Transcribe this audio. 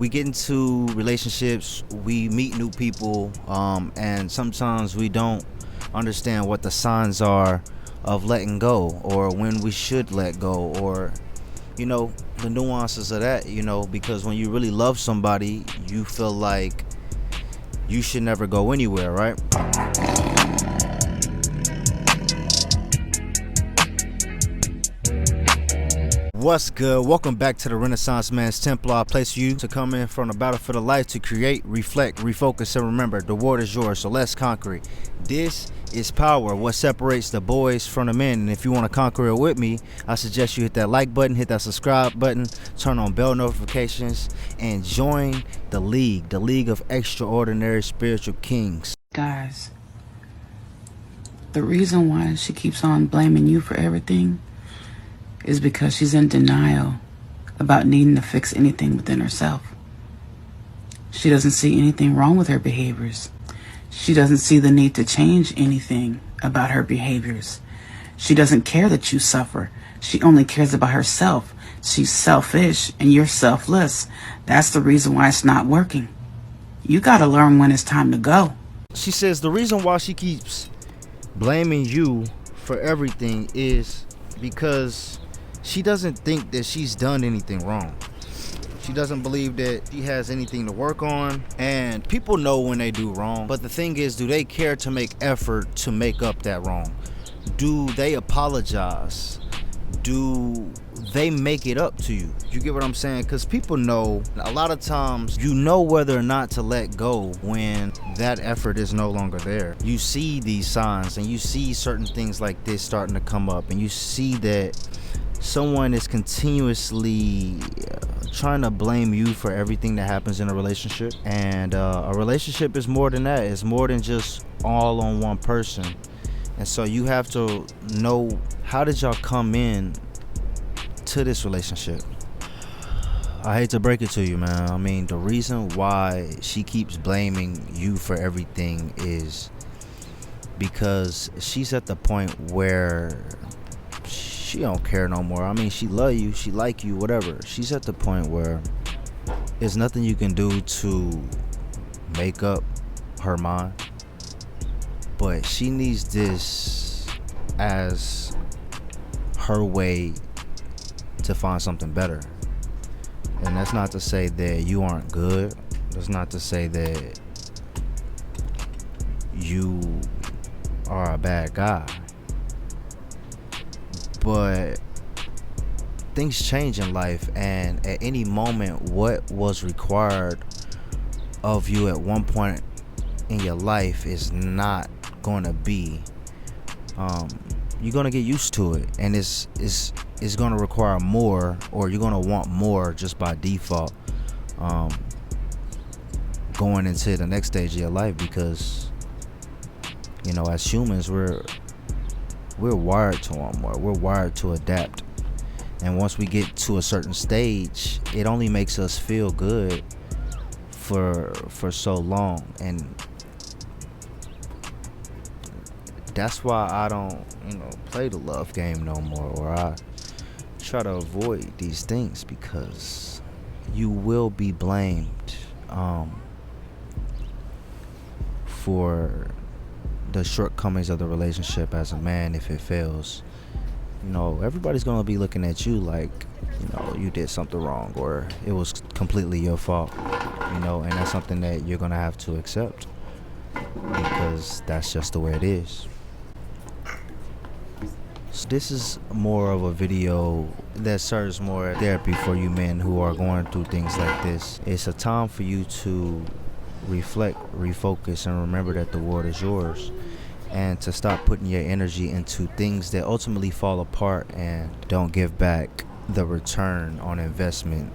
We get into relationships, we meet new people, and sometimes we don't understand what the signs are of letting go, or when we should let go, or the nuances of that. Because when you really love somebody, you feel like you should never go anywhere, right? What's good? Welcome back to the Renaissance Man's Templar, a place for you to come in from the battlefield of life to create, reflect, refocus, and remember, the war is yours, so let's conquer it. This is power, what separates the boys from the men. And if you want to conquer it with me, I suggest you hit that like button, hit that subscribe button, turn on bell notifications, and join the League of Extraordinary Spiritual Kings. Guys, the reason why she keeps on blaming you for everything is because she's in denial about needing to fix anything within herself. She doesn't see anything wrong with her behaviors. She doesn't see the need to change anything about her behaviors. She doesn't care that you suffer. She only cares about herself. She's selfish and you're selfless. That's the reason why it's not working. You gotta learn when it's time to go. She says the reason why she keeps blaming you for everything is because she doesn't think that she's done anything wrong. She doesn't believe that she has anything to work on. And people know when they do wrong. But the thing is, do they care to make effort to make up that wrong? Do they apologize? Do they make it up to you? You get what I'm saying? Because people know, a lot of times, you know whether or not to let go when that effort is no longer there. You see these signs and you see certain things like this starting to come up, and you see that someone is continuously trying to blame you for everything that happens in a relationship. And a relationship is more than that. It's more than just all on one person. And so you have to know, how did y'all come in to this relationship? I hate to break it to you, man. I mean, the reason why she keeps blaming you for everything is because she's at the point where she don't care no more. I mean, she love you, she like you, whatever. She's at the point where there's nothing you can do to make up her mind. But she needs this as her way to find something better. And that's not to say that you aren't good. That's not to say that you are a bad guy. But things change in life, and at any moment, what was required of you at one point in your life is not going to be. You're going to get used to it, and it's going to require more, or you're going to want more just by default, going into the next stage of your life. Because as humans, we're wired to want more. We're wired to adapt. And once we get to a certain stage, it only makes us feel good for so long. And that's why I don't, play the love game no more, or I try to avoid these things, because you will be blamed for the shortcomings of the relationship as a man if it fails. Everybody's gonna be looking at you like, you did something wrong, or it was completely your fault. And that's something that you're gonna have to accept, because that's just the way it is. So this is more of a video that serves more therapy for you men who are going through things like this. It's a time for you to reflect, refocus, and remember that the world is yours, and to stop putting your energy into things that ultimately fall apart and don't give back the return on investment.